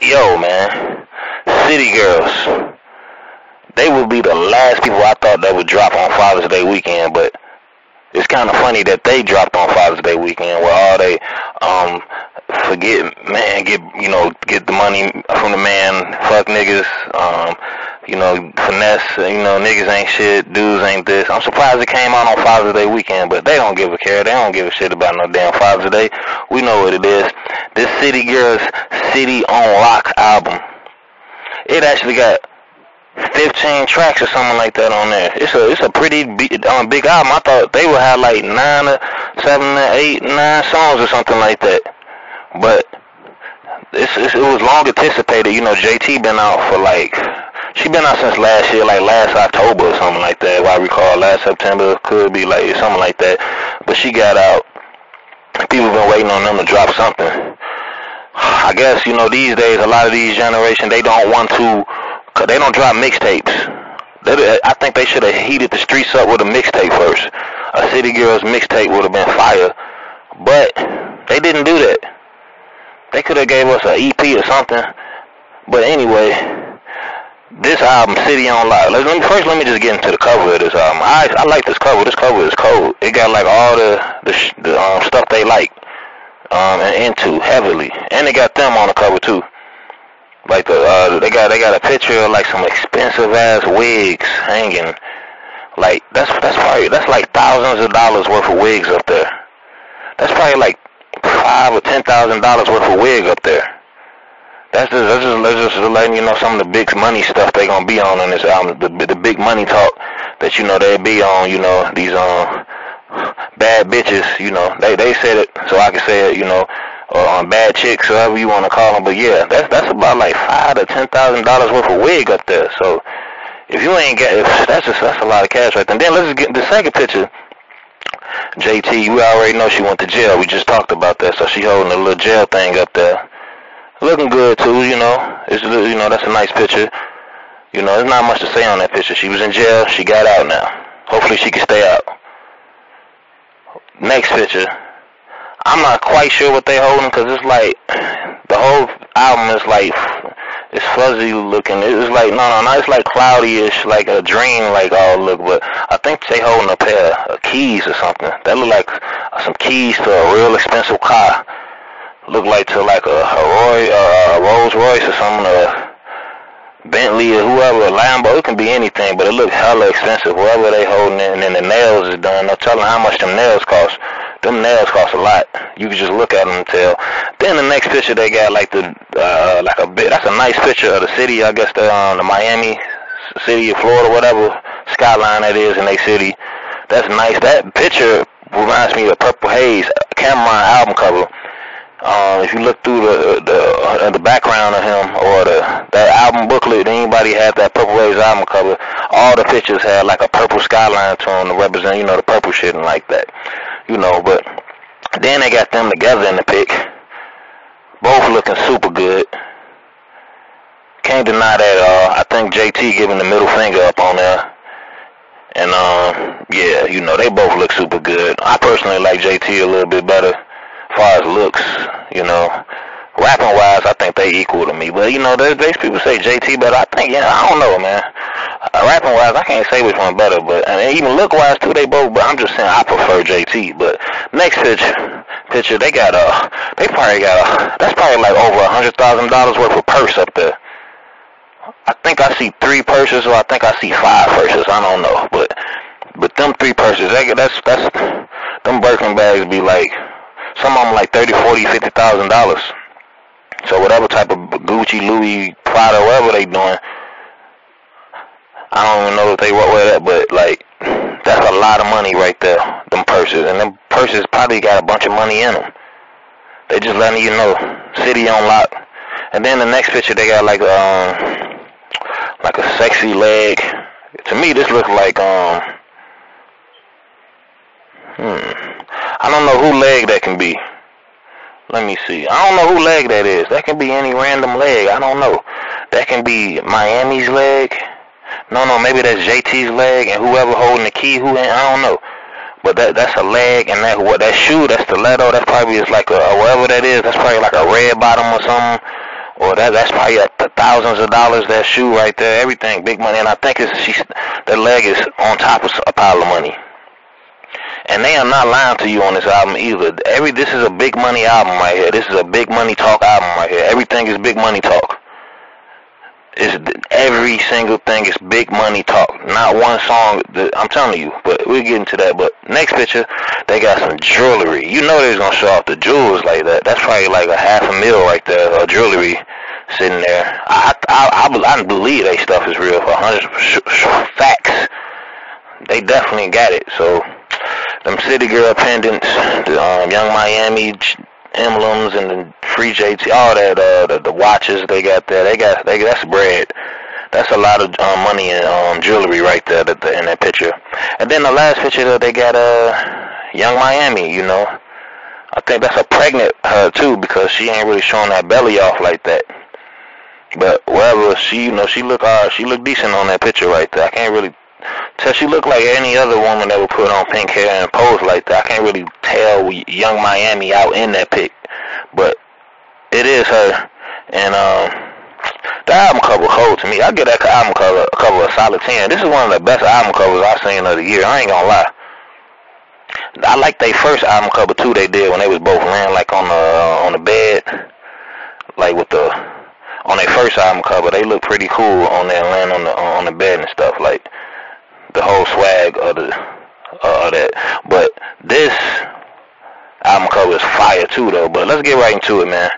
Yo, man, City Girls, they would be the last people I thought that would drop on Father's Day weekend, but it's kind of funny that they dropped on Father's Day weekend where all they forget man get the money from the man, fuck niggas, finesse, niggas ain't shit, dudes ain't this. I'm surprised it came out on Father's Day weekend, but they don't give a care. They don't give a shit about no damn Father's Day. We know what it is. This City Girls City on Lock album, it actually got 15 tracks or something like that on there. It's a pretty big album. I thought they would have like 9 or 7 or 8, 9 songs or something like that. But it was long anticipated. JT been out for she been out since last year, like last October or something like that. If I recall, last September, could be like something like that. But she got out. People been waiting on them to drop something. I guess these days a lot of these generation they don't drop mixtapes. I think they should have heated the streets up with a mixtape first. A City Girls mixtape would have been fire. But they didn't do that. They could have gave us an EP or something. But anyway, this album, City on Lock. Let me just get into the cover of this album. I like this cover. This cover is cold. It got like all the stuff they like and into heavily. And they got them on the cover too. Like they got a picture of like some expensive ass wigs hanging. Like that's like thousands of dollars worth of wigs up there. That's probably like $5,000 or $10,000 worth of wig up there. That's just letting you know some of the big money stuff they gonna be on this album. The big money talk that they be on. These bad bitches. They said it so I can say it. Or bad chicks, whatever you want to call them. But yeah, that's about like $5,000 to $10,000 worth of wig up there. So if you ain't that's a lot of cash right there. And then let's just get the second picture. JT, we already know she went to jail. We just talked about that. So she holding a little jail thing up there, looking good too. It's that's a nice picture. There's not much to say on that picture. She was in jail. She got out now. Hopefully she can stay out. Next picture. I'm not quite sure what they holding because it's like the whole album is like it's fuzzy looking. It's like no, it's like cloudy-ish, like a dream, like all look. But I think they holding a pair of keys or something. That look like some keys to a real expensive car. Look like to like a Rolls Royce or something, a Bentley or whoever, a Lambo. It can be anything, but it looks hella expensive. Whoever they holding it, and then the nails is done. No telling how much them nails cost. Them nails cost a lot. You can just look at them and tell. Then the next picture they got like that's a nice picture of the city. I guess the Miami city of Florida, whatever skyline that is in their city. That's nice. That picture reminds me of Purple Haze Cameron album cover. If you look through the background of him or that album booklet, anybody had that Purple Haze album cover. All the pictures had like a purple skyline to them to represent the purple shit and like that. But then they got them together in the pic. Both looking super good. Can't deny that at all. I think JT giving the middle finger up on there. And yeah, they both look super good. I personally like JT a little bit better as far as looks, Rapping wise, I think they equal to me. But there's people say JT better. I think I don't know, man. Rapping wise, I can't say which one better, but and even look wise too, they both. But I'm just saying I prefer JT. But next picture, they probably got that's probably like over $100,000 worth of purse up there. I think I see 3 purses, or I think I see 5 purses. I don't know, but them 3 purses, that's them Birkin bags be like some of them like $30,000, $40,000, $50,000. So whatever type of Gucci, Louis, Prada, whatever they doing, I don't even know if they wear that, but like that's a lot of money right there. Them purses, and them purses probably got a bunch of money in them. They just letting you know, City on Lock. And then the next picture they got like a sexy leg. To me, this looks like I don't know who leg that can be. Let me see. I don't know who leg that is. That can be any random leg. I don't know. That can be Miami's leg. No, maybe that's JT's leg, and whoever holding the key, I don't know. But that's a leg, and that shoe, that stiletto, that probably is like whatever that is, that's probably like a red bottom or something, Or that's probably thousands of dollars, that shoe right there, everything, big money. And I think that leg is on top of a pile of money. And they are not lying to you on this album either. This is a big money album right here. This is a big money talk album right here. Everything is big money talk. Every single thing is big money talk. Not one song, I'm telling you, but we'll get into that. But next picture, they got some jewelry. You know they was going to show off the jewels like that. That's probably like a $500,000 right there of jewelry sitting there. I believe they stuff is real for 100 facts. They definitely got it. So them City Girl pendants, the Young Miami emblems, and the Free JT, all that, the watches they got there, that's bread. That's a lot of money and jewelry right there in that picture. And then the last picture, they got Young Miami. You know, I think that's a pregnant her too, because she ain't really showing that belly off like that. But whatever, she look decent on that picture right there. I can't really tell. She look like any other woman that would put on pink hair and pose like that. I can't really tell Young Miami out in that pic, but it is her. And the album cover cold to me. I give that album cover a solid 10. This is one of the best album covers I've seen of the year. I ain't gonna lie. I like their first album cover too. They did when they was both laying like on the bed, like on their first album cover. They look pretty cool on there laying on the bed and stuff, like the whole swag of that. But this album cover is fire too though. But let's get right into it, man.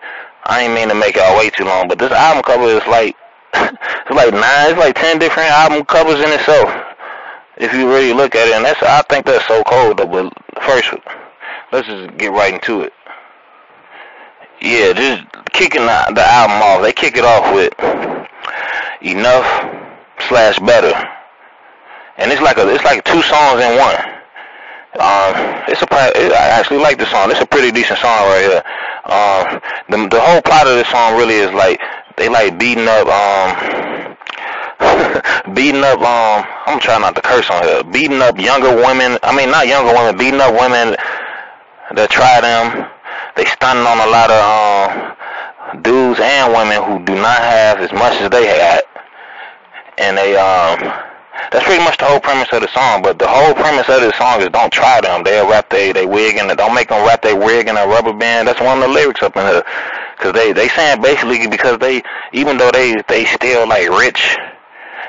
I ain't mean to make y'all wait too long, but this album cover is like it's like 10 different album covers in itself, if you really look at it. And I think that's so cold though. But first, let's just get right into it. Yeah, just kicking the album off. They kick it off with Enough/Better, and it's like 2 songs in one. I actually like the song. It's a pretty decent song right here. The whole plot of this song really is like they like beating up I'm trying not to curse on here. Beating up younger women. I mean, not younger women. Beating up women that try them. They stunning on a lot of dudes and women who do not have as much as they had, and that's pretty much the whole premise of the song. But the whole premise of the song is don't try them. They'll wrap they wig in it. Don't make them wrap their wig in a rubber band. That's one of the lyrics up in here. Cause they saying basically because even though they still like rich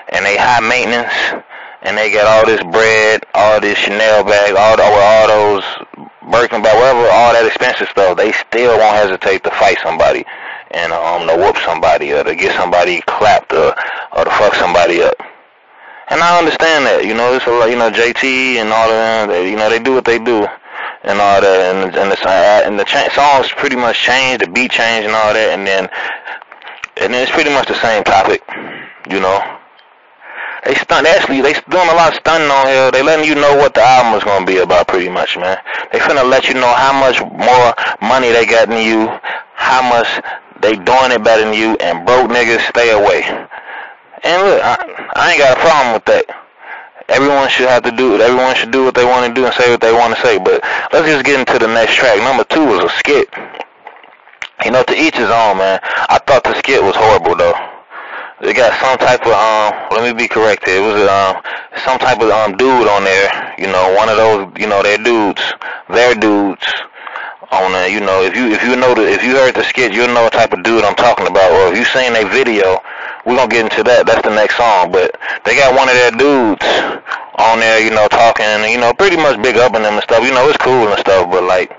and they high maintenance and they got all this bread, all this Chanel bag, all those Birkin bag, whatever, all that expensive stuff, they still won't hesitate to fight somebody and to whoop somebody or to get somebody clapped or to fuck somebody up. And I understand that, it's JT and all of them, they do what they do and all that, and the songs pretty much change, the beat change and all that, and then it's pretty much the same topic, They doing a lot of stunning on here. They letting you know what the album is gonna be about, pretty much, man. They finna let you know how much more money they got than you, how much they doing it better than you, and broke niggas stay away. And look, I ain't got a problem with that. Everyone should do what they want to do and say what they want to say. But let's just get into the next track. Number 2 was a skit. To each his own, man. I thought the skit was horrible though. They got some type of let me be corrected. It was some type of dude on there. One of those, their dudes on there. If you heard the skit, you'll know what type of dude I'm talking about. Or if you seen a video, we're gonna get into that. That's the next song. But they got one of their dudes on there, talking, pretty much big up on them and stuff. It's cool and stuff, but like,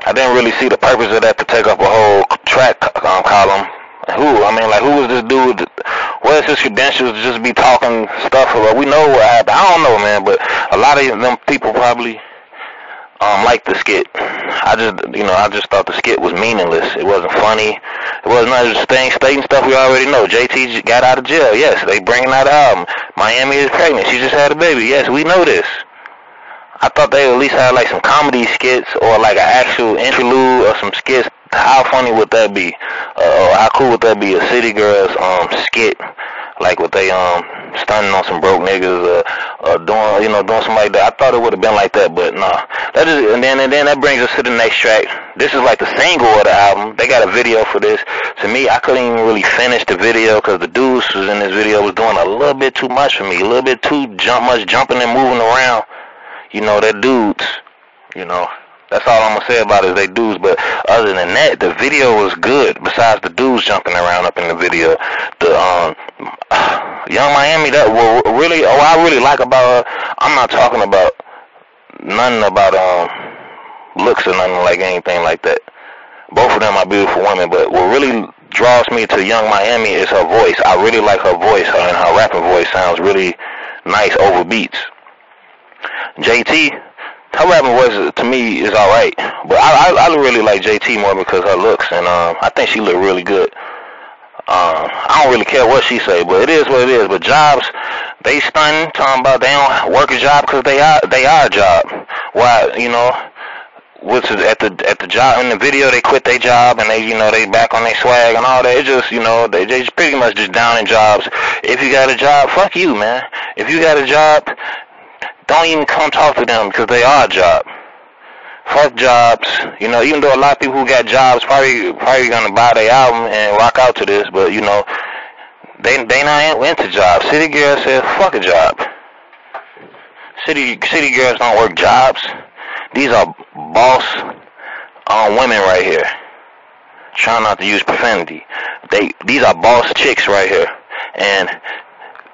I didn't really see the purpose of that to take up a whole track column. Who was this dude? What is his credentials to just be talking stuff about? We know what happened. I don't know, man, but a lot of them people probably liked the skit. I just thought the skit was meaningless. It wasn't funny. It wasn't just stating stuff we already know. JT got out of jail. Yes, they bringing out the album. Miami is pregnant. She just had a baby. Yes, we know this. I thought they at least had like some comedy skits or like an actual interlude or some skits. How funny would that be? How cool would that be? A City Girls skit, like what they stunning on some broke niggas doing doing something like that. I thought it would have been like that, but nah. That is, and then that brings us to the next track. This is like the single of the album. They got a video for this. To me, I couldn't even really finish the video because the dudes who was in this video was doing a little bit too much for me, a little bit too much jumping and moving around. They're dudes. That's all I'm gonna say about it. Is they dudes, but other than that, the video was good. Besides the dudes jumping around up in the video, the Young Miami, that really, I really like about her. I'm not talking about nothing about looks or nothing like anything like that. Both of them are beautiful women, but what really draws me to Young Miami is her voice. I really like her voice, and her rapping voice sounds really nice over beats. JT. Her rapping voice to me is alright, but I really like JT more because her looks, and I think she look really good. I don't really care what she say, but it is what it is. But jobs, they stunning, talking about they don't work a job because they are a job. Why, what's at the job in the video, they quit their job and they back on their swag and all that. It just they just pretty much just down in jobs. If you got a job, fuck you, man. If you got a job, don't even come talk to them because they are a job. Fuck jobs. Even though a lot of people who got jobs probably gonna buy their album and rock out to this, but they not into jobs. City girls said fuck a job. City girls don't work jobs. These are boss women right here. Trying not to use profanity. These are boss chicks right here, and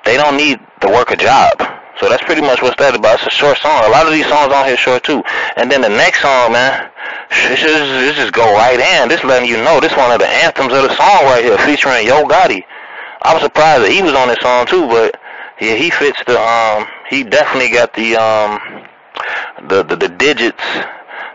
they don't need to work a job. So that's pretty much what's that about. It's a short song. A lot of these songs on here short too. And then the next song, man, this just go right in. This letting you know this one of the anthems of the song right here, featuring Yo Gotti. I was surprised that he was on this song too, but yeah, he fits the he definitely got the digits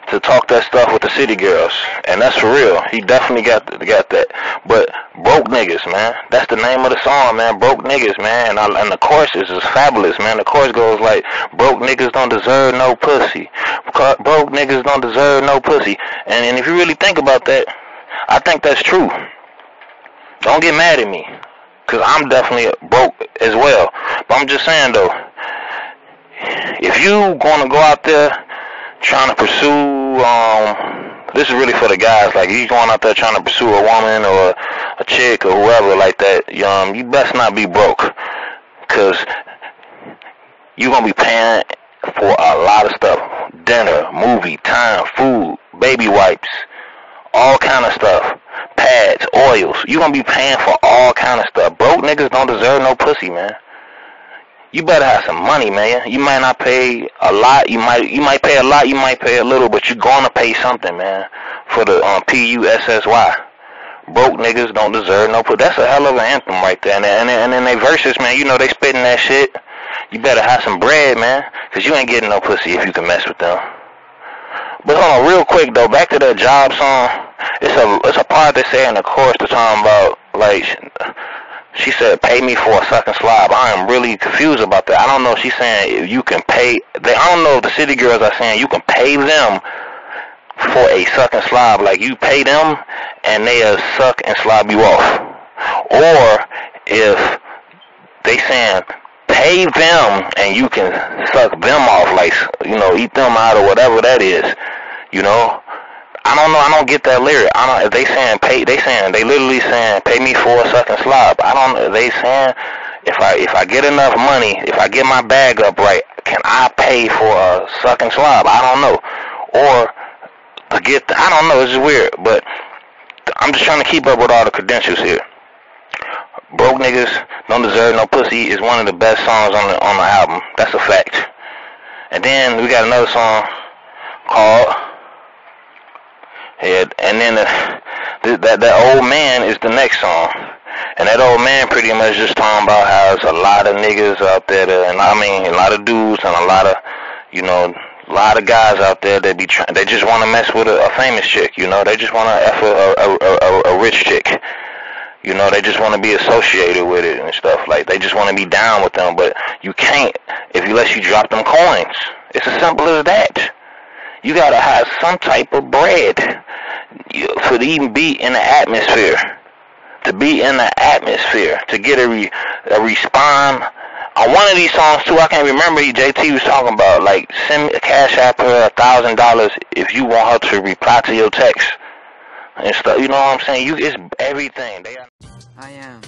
to talk that stuff with the city girls, and that's for real. He definitely got that. But broke niggas, man, that's the name of the song, man. Broke niggas, man, and the chorus is fabulous, man. The chorus goes like, broke niggas don't deserve no pussy. Broke niggas don't deserve no pussy. And if you really think about that, I think that's true. Don't get mad at me, cause I'm definitely broke as well. But I'm just saying though, if you gonna go out there trying to pursue, this is really for the guys, like you going out there trying to pursue a woman or a chick or whoever like that, you best not be broke, cause you gonna be paying for a lot of stuff: dinner, movie, time, food, baby wipes, all kind of stuff, pads, oils. You gonna be paying for all kind of stuff. Broke niggas don't deserve no pussy, man. You better have some money, man. You might not pay a lot. You might pay a lot. You might pay a little, but you're gonna pay something, man. For the PUSSY. Broke niggas don't deserve no pussy. That's a hell of an anthem right there. And then they verses, man. They spitting that shit. You better have some bread, man, cause you ain't getting no pussy if you can mess with them. But hold on, real quick though. Back to that job song. It's a part they say in the chorus they're talking about, like, she said, pay me for a sucking slob. I am really confused about that. I don't know if she's saying you can pay. I don't know if the city girls are saying you can pay them for a sucking slob. Like you pay them and they'll suck and slob you off. Or if they saying pay them and you can suck them off, like, eat them out or whatever that is. I don't know. I don't get that lyric. I don't. If they saying pay, they literally saying pay me for a sucking slob. I don't. They saying if I get enough money, if I get my bag up right, can I pay for a sucking slob? I don't know. Or I don't know. It's just weird. But I'm just trying to keep up with all the credentials here. Broke niggas don't deserve no pussy is one of the best songs on the album. That's a fact. And then we got another song called. Yeah, and then that old man is the next song, and that old man pretty much just talking about how there's a lot of niggas out there, a lot of dudes and a lot of guys out there that they just want to mess with a famous chick, they just want to f a rich chick, they just want to be associated with it and stuff, like they just want to be down with them, but you can't unless you drop them coins. It's as simple as that. You gotta have some type of bread to even be in the atmosphere, to be in the atmosphere, to get a respond. On one of these songs too, I can't remember. JT was talking about like send cash app her $1,000 if you want her to reply to your text and stuff. You know what I'm saying? It's everything. I am.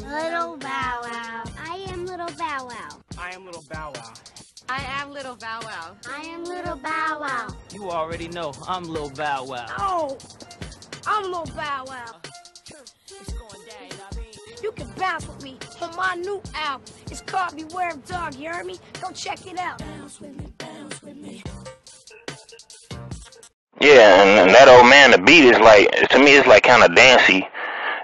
Little Bow Wow. I am Little Bow Wow. I am Little Bow Wow. I am Little Bow Wow. I am Little Bow Wow. You already know I'm Lil Bow Wow. Oh, I'm Lil Bow Wow. It's going down, you know what I mean? You can bounce with me on my new album. It's called Beware of Dog, you heard me? Go check it out. Bounce with me, bounce with me. Yeah, and that old man, the beat is like, to me, it's like kind of dancey.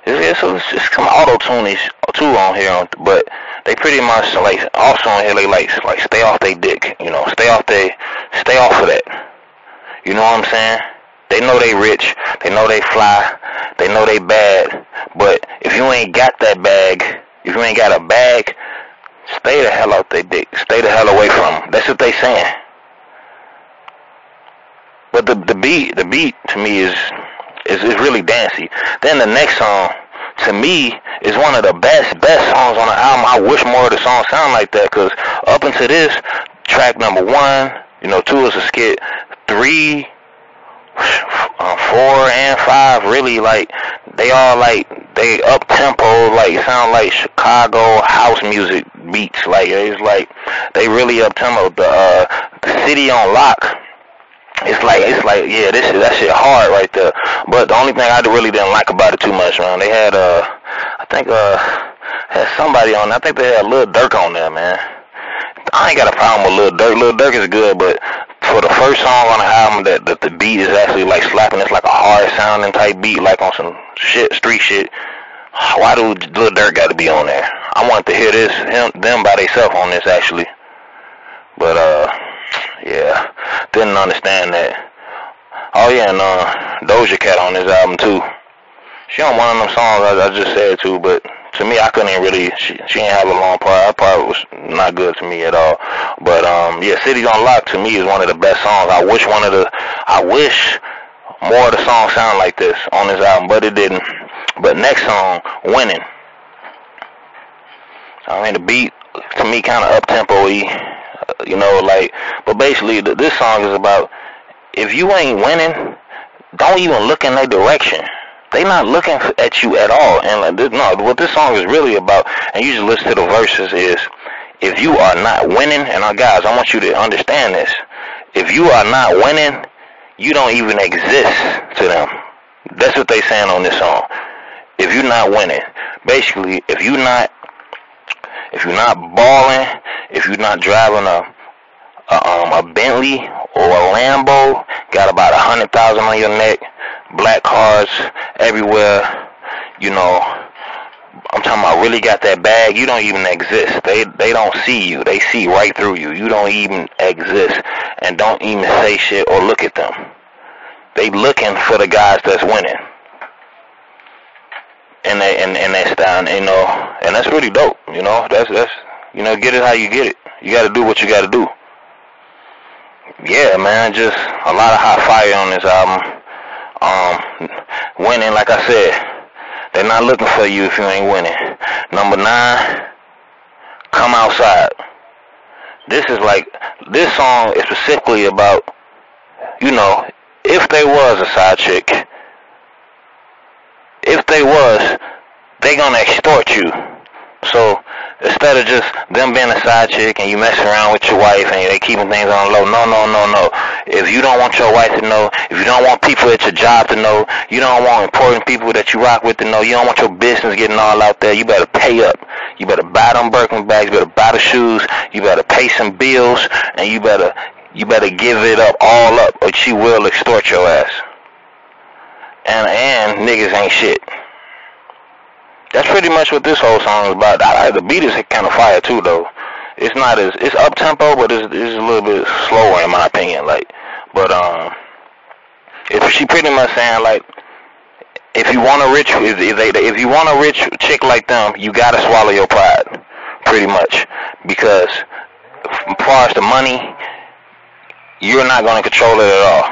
It's some auto-tune-ish too on here, but they pretty much like also on here they like stay off they dick, you know, stay off of that. You know what I'm saying? They know they rich, they know they fly, they know they bad, but if you ain't got that bag, if you ain't got a bag, stay the hell out they dick, stay the hell away from them. That's what they saying. But the beat to me is really dancey. Then the next song, to me, is one of the best songs on the album. I wish more of the songs sound like that, because up until this, track number 1, you know, 2 is a skit, 3, 4, and 5, really, like, they all, like, they up-tempo, like, sound like Chicago house music beats. Like, it's like, they really up-tempo. The City on Lock, it's like, yeah, that shit hard right there. But the only thing I really didn't like about it too much, man, they had, I think, had somebody on, I think they had Lil Durk on there, man. I ain't got a problem with Lil Durk. Lil Durk is good, but for the first song on the album that the beat is actually like slapping, it's like a hard sounding type beat, like on some shit, street shit. Why do Lil Durk got to be on there? I want to hear them by themselves on this actually. But yeah, didn't understand that. Oh yeah, and Doja Cat on this album too. She on one of them songs I just said too, but to me I couldn't even really. She didn't have a long part. That part was not good to me at all. But yeah, City on Lock to me is one of the best songs. I wish more of the songs sound like this on this album, but it didn't. But next song, Winning. I mean, the beat to me kind of up tempo-y. You know, like, but basically this song is about, if you ain't winning, don't even look in their direction. They not looking at you at all. And like, no, what this song is really about, and you just listen to the verses, is if you are not winning, and guys, I want you to understand this, if you are not winning, you don't even exist to them. That's what they saying on this song. If you're not winning, basically, if you're not balling, if you're not driving a Bentley or a Lambo, got about 100,000 on your neck, black cars everywhere, you know, I'm talking about really got that bag, you don't even exist. They don't see you. They see right through you. You don't even exist, and don't even say shit or look at them. They looking for the guys that's winning. And that's down, you know, and that's really dope, you know. That's you know, get it how you get it. You got to do what you got to do. Yeah, man, just a lot of hot fire on this album. Winning, like I said, they're not looking for you if you ain't winning. Number 9, Come Outside. This song is specifically about, you know, if they was a side chick, if they was, they gonna extort you. So instead of just them being a side chick and you messing around with your wife and they keeping things on low, no. If you don't want your wife to know, if you don't want people at your job to know, you don't want important people that you rock with to know, you don't want your business getting all out there, you better pay up. You better buy them Birkin bags, you better buy the shoes, you better pay some bills, and you better give it up, all up, or she will extort your ass. And niggas ain't shit. That's pretty much what this whole song is about. The beat is kind of fire too, though. It's up tempo, but it's a little bit slower in my opinion. Like, but if she pretty much saying like, if you want if you want a rich chick like them, you gotta swallow your pride, pretty much, because as far as the money, you're not gonna control it at all.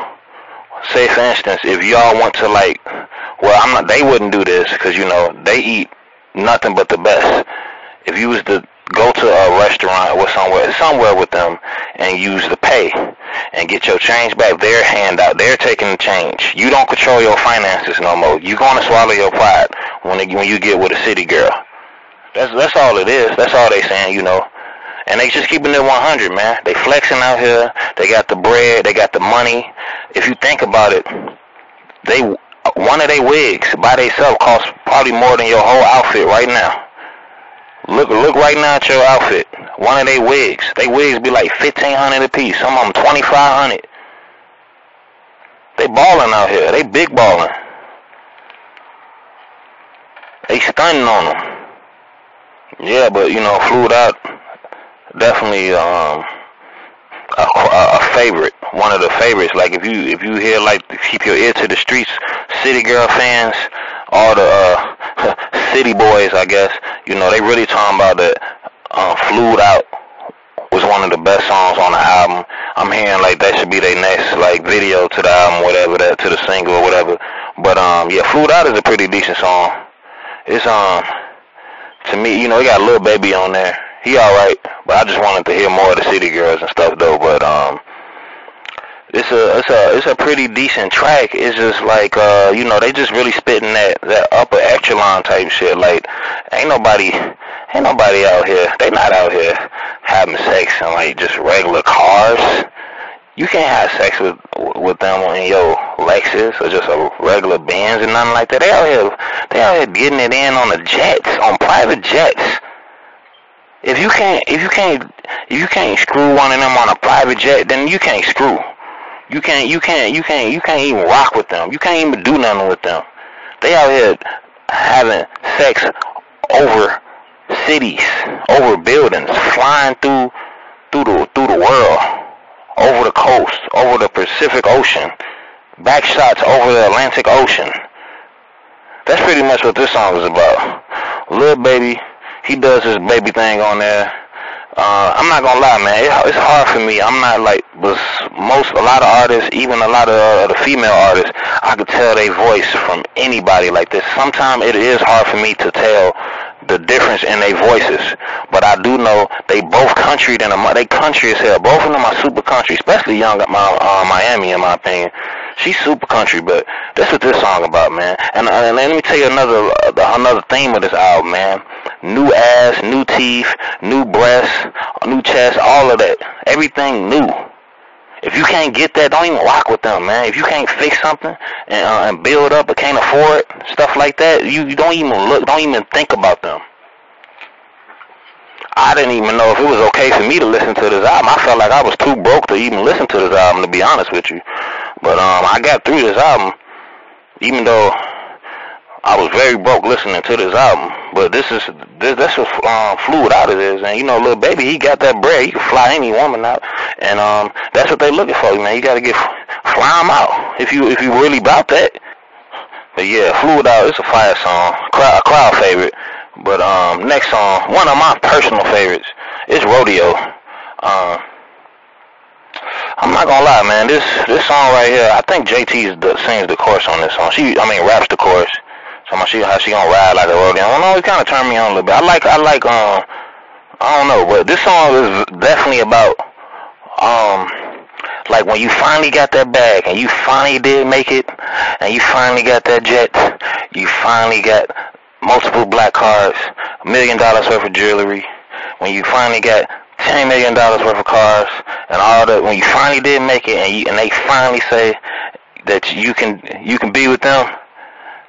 say for instance, if y'all want to like, well, I'm not. They wouldn't do this because you know they eat nothing but the best. If you was to go to a restaurant or somewhere with them and use the pay and get your change back, their handout, they're taking the change. You don't control your finances no more. You're gonna swallow your pride when you get with a city girl. That's all it is. That's all they saying, you know. And they just keeping it 100, man. They flexing out here. They got the bread. They got the money. If you think about it, one of their wigs by themselves costs probably more than your whole outfit right now. Look right now at your outfit. One of their wigs. They wigs be like $1,500 a piece. Some of them $2,500. They balling out here. They big balling. They stunning on them. Yeah, but you know, Flued Out definitely a favorite. One of the favorites. Like if you hear like keep your ear to the streets, City Girl fans, all the city boys, I guess, you know, they really talking about that Flued Out was one of the best songs on the album. I'm hearing like that should be their next like video to the album, whatever, that to the single or whatever. But yeah, Flued Out is a pretty decent song. It's to me, you know, it got Lil Baby on there. He alright, but I just wanted to hear more of the City Girls and stuff though. But it's a pretty decent track. It's just like you know, they just really spitting that upper echelon type shit. Like ain't nobody out here. They not out here having sex in like just regular cars. You can't have sex with them in your Lexus or just a regular Benz and nothing like that. They out here getting it in on the jets, on private jets. If you can't screw one of them on a private jet, then you can't screw. You can't even rock with them. You can't even do nothing with them. They out here having sex over cities, over buildings, flying through the world, over the coast, over the Pacific Ocean, back shots over the Atlantic Ocean. That's pretty much what this song is about. Lil Baby, he does his baby thing on there. I'm not gonna lie, man. It's hard for me. I'm not like a lot of artists, even a lot of the female artists. I could tell their voice from anybody like this. Sometimes it is hard for me to tell the difference in their voices, but I do know they both country they country as hell. Both of them are super country, especially Young Miami, in my opinion. She's super country, but that's what this song about, man. And let me tell you another theme of this album, man. New ass, new teeth, new breasts, new chest, all of that. Everything new. If you can't get that, don't even rock with them, man. If you can't fix something and build up but can't afford it, stuff like that, you don't even think about them. I didn't even know if it was okay for me to listen to this album. I felt like I was too broke to even listen to this album, to be honest with you. But I got through this album, even though I was very broke listening to this album. But that's what Flued Out it is. And you know, Lil Baby, he got that bread. He can fly any woman out. And that's what they looking for, man. You gotta fly them out if you really about that. But yeah, Flued Out, it's a fire song, a crowd favorite. But next song, one of my personal favorites, is Rodeo. I'm not gonna lie, man. This song right here, I think JT sings the chorus on this song. Raps the chorus. So how she gonna ride like a rodeo. I don't know. It kind of turned me on a little bit. I like. I don't know, but this song is definitely about like when you finally got that bag and you finally did make it, and you finally got that jet, you finally got multiple black cars, $1 million worth of jewelry. When you finally got $10 million worth of cars and all that, when you finally did make it, and they finally say that you can be with them,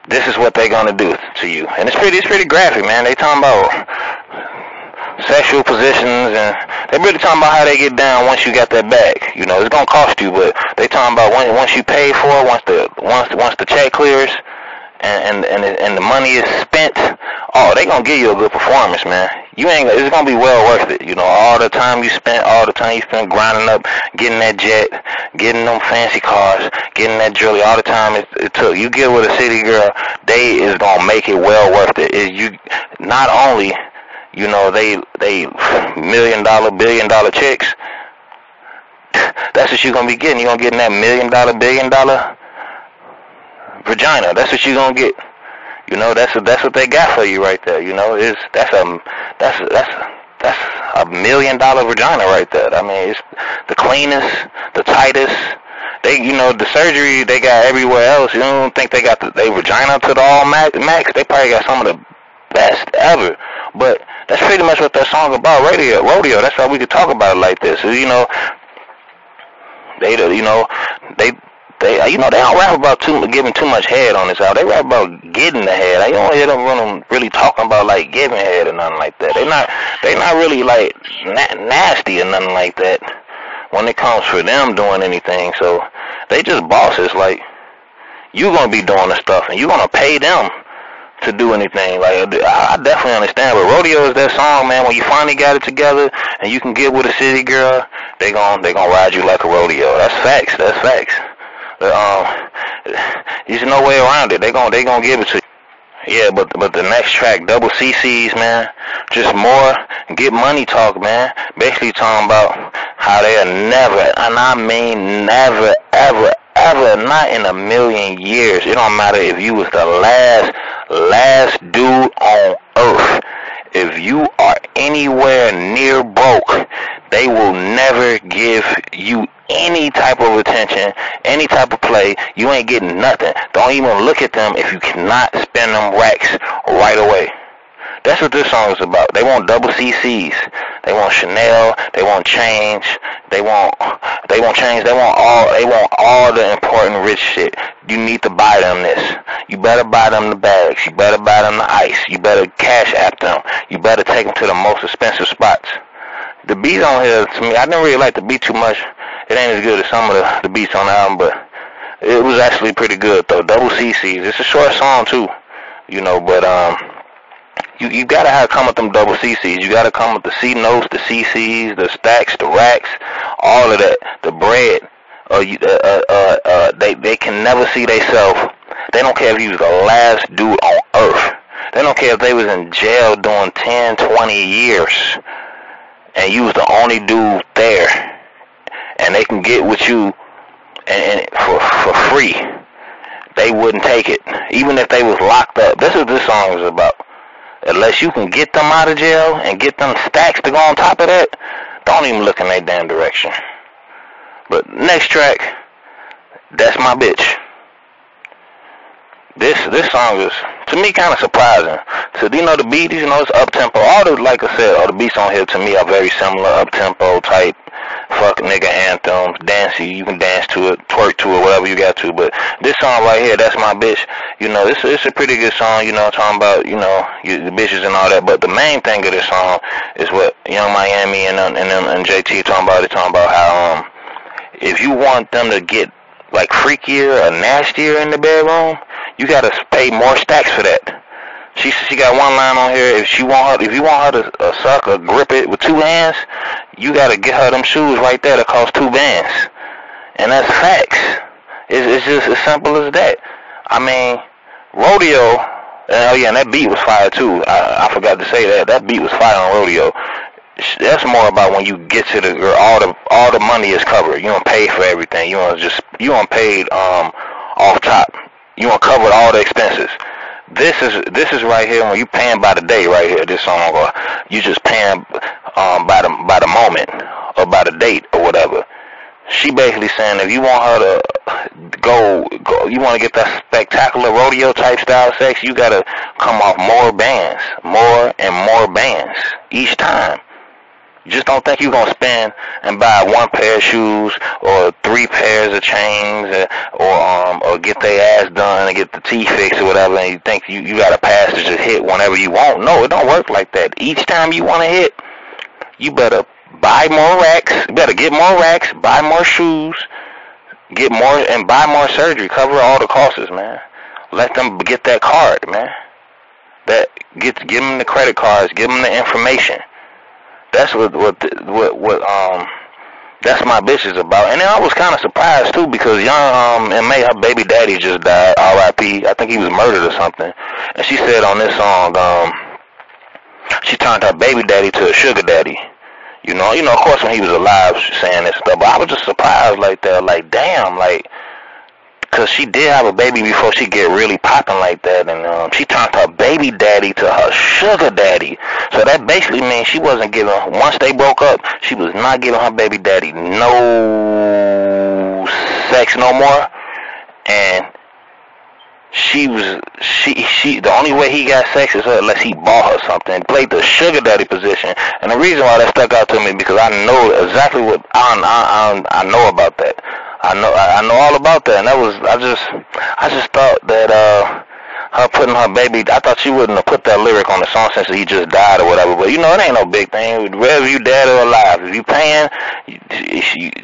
this is what they're gonna do to you. And it's pretty graphic, man. They talking about sexual positions, and they really talking about how they get down once you got that bag. You know, it's gonna cost you, but they talking about once you pay for it, once the check clears, and the money is spent, oh, they gonna give you a good performance, man. It's gonna be well worth it. You know, all the time you spent grinding up, getting that jet, getting them fancy cars, getting that jewelry, all the time it took. You get with a city girl, they is gonna make it well worth it. You not only, you know, they $1 million, $1 billion checks. That's what you're gonna be getting. You're gonna get that $1 million, $1 billion vagina. That's what you gonna get. You know, that's what they got for you right there. You know, that's a $1 million vagina right there. I mean, it's the cleanest, the tightest. They, you know, the surgery they got everywhere else. You don't think they got their vagina to the all max? They probably got some of the best ever. But that's pretty much what that song about. Rodeo. That's why we could talk about it like this. So, you know, they don't rap about giving too much head on this album. They rap about getting the head. You don't hear them really talking about like giving head or nothing like that. They not really like nasty or nothing like that when it comes for them doing anything. So they just bosses. Like, you gonna be doing the stuff and you gonna pay them to do anything. Like, I definitely understand, but Rodeo is that song, man. When you finally got it together and you can get with a city girl, they gonna ride you like a rodeo. That's facts. There's no way around it. They gonna give it to you. Yeah, but the next track, Double CC's, man, just more get money talk, man. Basically talking about how they'll never, and I mean never, ever, not in a million years. It don't matter if you was the last dude on earth. If you are anywhere near broke, they will never give you any type of attention, any type of play. You ain't getting nothing. Don't even look at them if you cannot spend them racks right away. That's what this song is about. They want double CCs. They want Chanel. They want change. They want change. They want all the important rich shit. You need to buy them this. You better buy them the bags. You better buy them the ice. You better cash app them. You better take them to the most expensive spots. The beat on here, to me, I didn't really like the beat too much. It ain't as good as some of the beats on the album, but it was actually pretty good though. Double CCs. It's a short song too, you know, but you gotta come with them double CCs. You gotta come with the C notes, the CCs, the stacks, the racks, all of that. The bread. They can never see themselves. They don't care if you was the last dude on earth. They don't care if they was in jail doing 10, 20 years, and you was the only dude there, and they can get with you and for free. They wouldn't take it, even if they was locked up. This is what this song is about. Unless you can get them out of jail and get them stacks to go on top of that, don't even look in that damn direction. But next track, That's My Bitch. This song is, to me, kind of surprising. So, you know, the beat, you know, it's up-tempo. Like I said, all the beats on here, to me, are very similar, up-tempo type, fuck nigga anthems, dancey. You can dance to it, twerk to it, whatever you got to. But this song right here, That's My Bitch, you know, it's a pretty good song, you know, talking about, you know, the bitches and all that. But the main thing of this song is what Young Miami and JT talking about. They're talking about how, if you want them to get, like, freakier or nastier in the bedroom, you gotta pay more stacks for that. She got one line on here. If you want her to suck or grip it with two hands, you gotta get her them shoes right there that cost 2 bands. And that's facts. It's just as simple as that. I mean, Rodeo. Oh yeah, and that beat was fire too. I forgot to say that. That beat was fire on Rodeo. That's more about when you get to the girl, all the money is covered. You don't pay for everything. You don't paid off top. You want covered all the expenses. This is right here when you paying by the day right here. This song, or you just paying by the moment or by the date or whatever. She basically saying if you want her to go, you want to get that spectacular rodeo type style sex, you gotta come off more bands, more and more bands each time. You just don't think you're going to spend and buy 1 pair of shoes or 3 pairs of chains or get their ass done and get the teeth fixed or whatever, and you think you got a pass to just hit whenever you want. No, it don't work like that. Each time you want to hit, you better buy more racks. You better get more racks, buy more shoes, get more, and buy more surgery. Cover all the costs, man. Let them get that card, man. Give them the credit cards. Give them the information. That's what That's My Bitch is about. And then I was kind of surprised too because Young M.A., her baby daddy just died, R.I.P. I think he was murdered or something. And she said on this song, she turned her baby daddy to a sugar daddy. You know, of course when he was alive, she's saying this stuff. But I was just surprised like that, like damn, like Because she did have a baby before she get really popping like that, and she turned her baby daddy to her sugar daddy. So that basically means she wasn't giving, once they broke up, she was not giving her baby daddy no sex no more. And the only way he got sex is unless he bought her something. Played the sugar daddy position, and the reason why that stuck out to me because I know exactly what I know about that. I know all about that, and that was I just thought that her putting her baby, I thought she wouldn't have put that lyric on the song since he just died or whatever. But you know, it ain't no big thing. Whether you dead or alive, if you paying,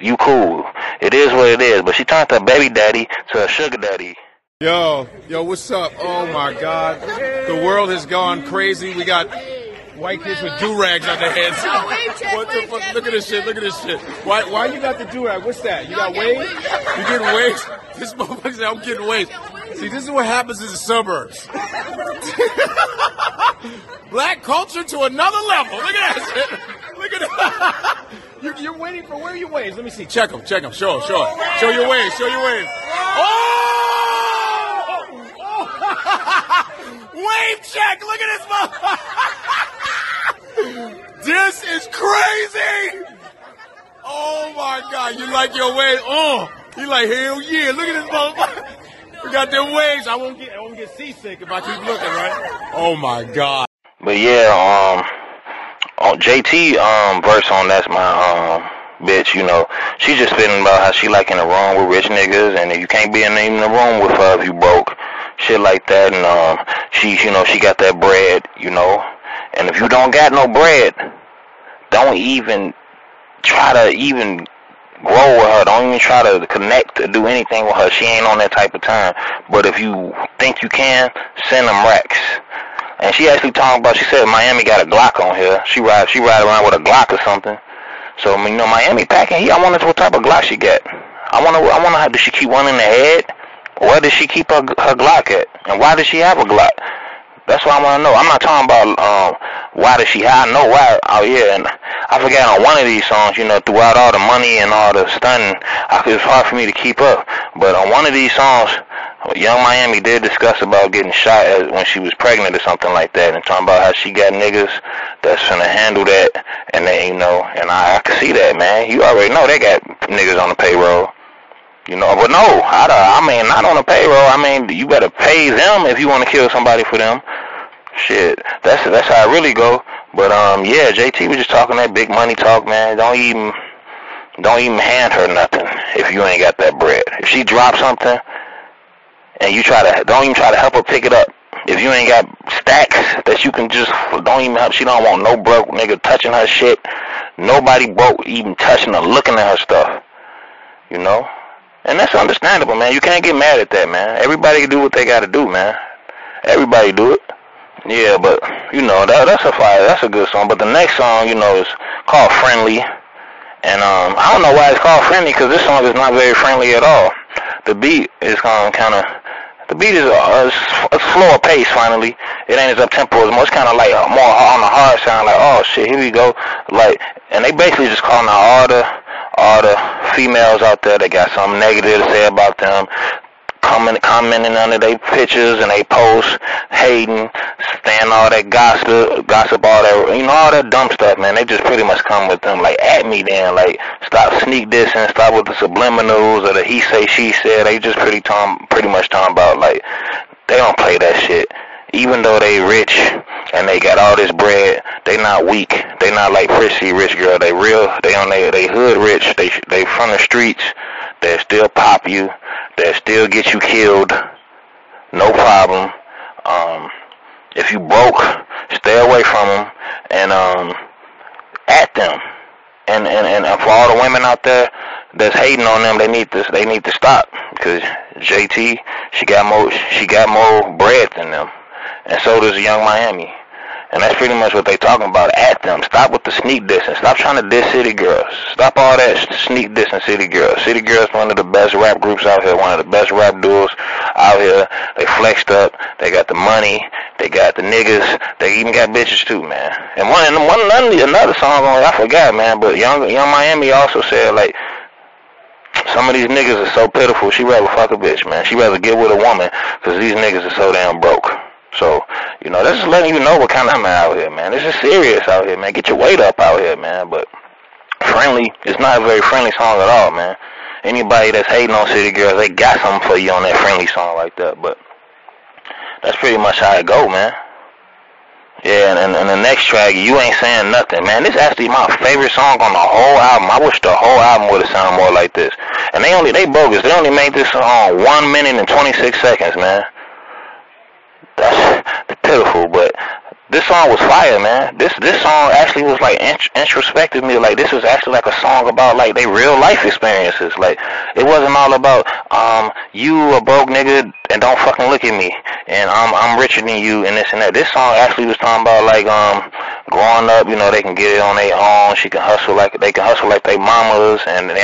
you cool. It is what it is. But she turned her baby daddy to a sugar daddy. Yo, what's up? Oh my God, the world has gone crazy. We got white kids with do-rags on their heads. What the fuck? Look at this shit. Why you got the do-rag? What's that? You got waves? You getting waves? This motherfucker said, I'm getting waves. See, this is what happens in the suburbs. Black culture to another level. Look at that shit. Look at that. You're waiting for, where are your waves? Let me see. Check them. Show your waves. Oh! Wave check! Look at this motherfucker! This is crazy! Oh my God, you like your wave? Oh, you like, hell yeah, look at this motherfucker! We got them waves. I won't get seasick if I keep looking, right? Oh my God. But yeah, on JT verse on That's My Bitch, you know, she just spitting about how she like in the room with rich niggas, and you can't be in the room with her if you broke. Shit like that, and she got that bread, you know, and if you don't got no bread, don't even try to even grow with her. Don't even try to connect or do anything with her. She ain't on that type of time. But if you think you can, send them racks. And she actually talking about, she said Miami got a Glock on here. She ride around with a Glock or something. So, you know, Miami packing heat. I wonder what type of Glock she got. I wonder how, does she keep one in the head? Where does she keep her Glock at? And why does she have a Glock? That's what I want to know. I'm not talking about why does she have. I know why. Oh, yeah, and I forgot on one of these songs, you know, throughout all the money and all the stunning, it was hard for me to keep up. But on one of these songs, Young Miami did discuss about getting shot when she was pregnant or something like that, and talking about how she got niggas that's finna handle that, and they, you know, and I can see that, man. You already know they got niggas on the payroll. You know, but no, I mean, not on the payroll. I mean, you better pay them if you want to kill somebody for them. Shit, that's how it really go. But yeah, JT was just talking that big money talk, man. Don't even hand her nothing if you ain't got that bread. If she drops something and you don't even try to help her pick it up. If you ain't got stacks that you can just, don't even help. She don't want no broke nigga touching her shit. Nobody broke even touching her, looking at her stuff. You know. And that's understandable, man. You can't get mad at that, man. Everybody do what they got to do, man. Everybody do it. Yeah, but, you know, that's a fire. That's a good song. But the next song, you know, is called Friendly. And I don't know why it's called Friendly, because this song is not very friendly at all. The beat is the beat is it's slower pace, finally. It ain't as up-tempo as much. It's kind of like more on the hard sound, like, oh, shit, here we go. Like, and they basically just calling out all the females out there that got something negative to say about them, commenting under their pictures and they posts, hating, saying all that gossip, all that, you know, all that dumb stuff, man. They just pretty much come with them, like, at me then, like, stop sneak dissing, stop with the subliminals or the he say, she said. They just pretty much talking about, like, they don't play that shit. Even though they rich and they got all this bread, they not weak. They not like prissy rich girl. They real. They hood rich. They from the streets. They still pop you. They still get you killed. No problem. If you broke, stay away from them and at them. And for all the women out there that's hating on them, they need to stop, because JT, she got more bread than them. And so does Young Miami. And that's pretty much what they talking about, at them. Stop with the sneak dissing. Stop trying to diss City Girls. Stop all that sneak dissing City Girls. City Girls one of the best rap groups out here, one of the best rap duos out here. They flexed up. They got the money. They got the niggas. They even got bitches too, man. And another song, I forgot, man, but Young Miami also said, like, Some of these niggas are so pitiful. She rather fuck a bitch, man. She rather get with a woman because these niggas are so damn broke. So, you know, that's just letting you know what kind of man out here, man. This is serious out here, man. Get your weight up out here, man. But friendly, it's not a very friendly song at all, man. Anybody that's hating on City Girls, they got something for you on that friendly song like that. But that's pretty much how it go, man. Yeah, and the next track, You Ain't Saying Nothing, man. This is actually my favorite song on the whole album. I wish the whole album would have sounded more like this. And they bogus. They only made this song 1 minute and 26 seconds, man. That's pitiful, but this song was fire, man. This song actually was like introspective me. Like this was actually like a song about like they real life experiences. Like it wasn't all about you a broke nigga and don't fucking look at me and I'm richer than you and this and that. This song actually was talking about like growing up, you know, they can get it on their own. They can hustle like they mamas, and they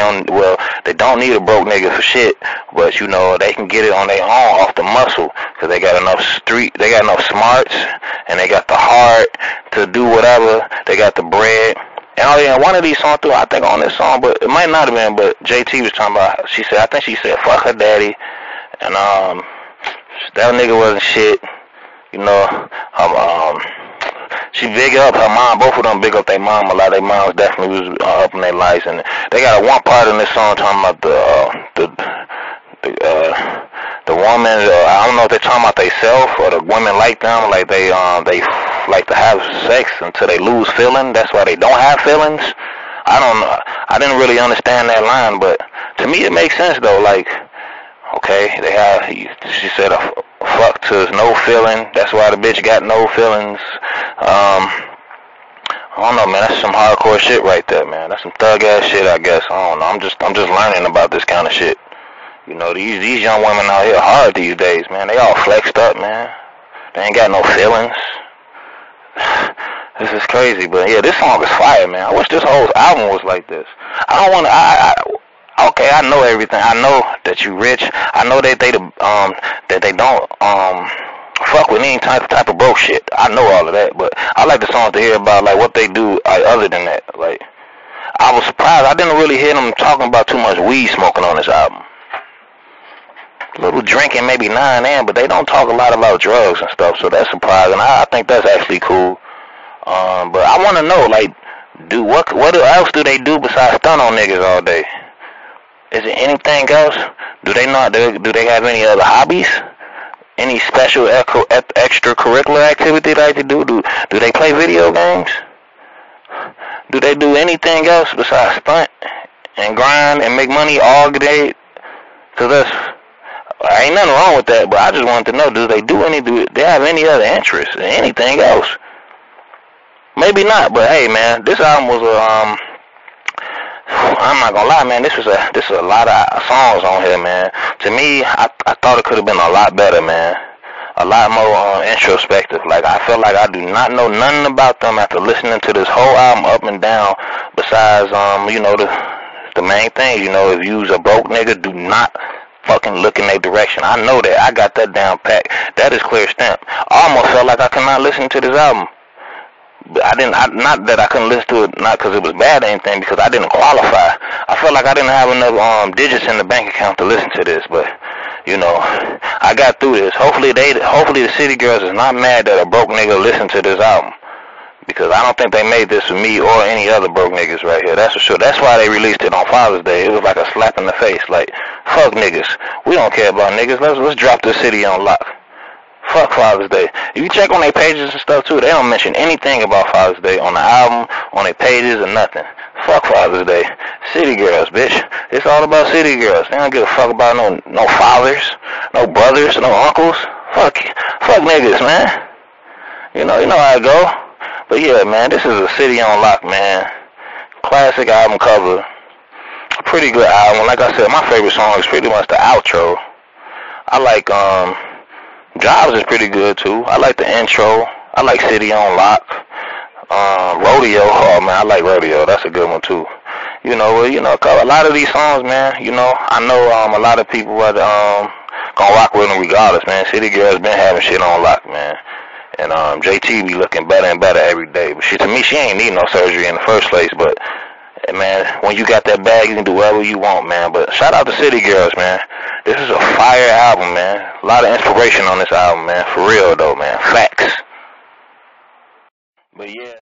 don't need a broke nigga for shit, but you know they can get it on their own off the muscle because they got enough smarts and they got the heart to do whatever. They got the bread. And oh yeah, one of these songs too, I think on this song, but it might not have been, but JT was talking about, I think she said fuck her daddy, and that nigga wasn't shit, you know. She big up her mom. Both of them big up their mom a lot. Their moms definitely was up in their lives, and they got one part in this song talking about the woman. I don't know if they're talking about themselves or the women like them, like they like to have sex until they lose feeling. That's why they don't have feelings. I don't know. I didn't really understand that line, but to me it makes sense though. Like, okay, she said a fuck to no feeling. That's why the bitch got no feelings. I don't know, man. That's some hardcore shit right there, man. That's some thug ass shit, I guess. I don't know. I'm just learning about this kind of shit. You know, these young women out here hard these days, man. They all flexed up, man. They ain't got no feelings. This is crazy, but yeah, this song is fire, man. I wish this whole album was like this. Okay, I know everything. I know that you rich. I know that they don't fuck with any type of broke shit. I know all of that, but I like the songs to hear about like what they do other than that. Like, I was surprised. I didn't really hear them talking about too much weed smoking on this album. A little drinking maybe now and then, but they don't talk a lot about drugs and stuff, so that's surprising. I think that's actually cool. But I want to know, like, what else do they do besides stun on niggas all day? Is there anything else? Do they have any other hobbies? Any special extracurricular activity that they do? Do they play video games? Do they do anything else besides stunt and grind and make money all day? Cause ain't nothing wrong with that, but I just wanted to know, do they have any other interests or anything else? Maybe not, but hey, man, this album was I'm not gonna lie, man, this is a lot of songs on here, man. To me, I thought it could have been a lot better, man. A lot more introspective. Like, I feel like I do not know nothing about them after listening to this whole album up and down, besides, you know, the main thing, you know, if you's a broke nigga, do not fucking look in their direction. I know that. I got that down pat. That is clear stamp. I almost felt like I could not listen to this album. But not that I couldn't listen to it, not because it was bad or anything, because I didn't qualify. I felt like I didn't have enough digits in the bank account to listen to this, but, you know, I got through this. Hopefully the City Girls is not mad that a broke nigga listened to this album, because I don't think they made this for me or any other broke niggas right here. That's for sure. That's why they released it on Father's Day. It was like a slap in the face. Like, fuck niggas. We don't care about niggas. Let's drop this city on lock. Fuck Father's Day. If you check on their pages and stuff too, they don't mention anything about Father's Day on the album, on their pages, or nothing. Fuck Father's Day. City Girls, bitch. It's all about City Girls. They don't give a fuck about no fathers, no brothers, no uncles. Fuck niggas, man. You know how it go. But yeah, man, this is a city on lock, man. Classic album cover. A pretty good album. Like I said, my favorite song is pretty much the outro. I like Jobs is pretty good too. I like the intro. I like City on Lock. Rodeo. Oh man, I like Rodeo. That's a good one too. You know, a lot of these songs, man. You know, I know a lot of people are gonna rock with them regardless, man. City Girls been having shit on lock, man. And JT be looking better and better every day. But to me, she ain't need no surgery in the first place. But And man, when you got that bag, you can do whatever you want, man. But shout out to City Girls, man. This is a fire album, man. A lot of inspiration on this album, man. For real, though, man. Facts. But yeah.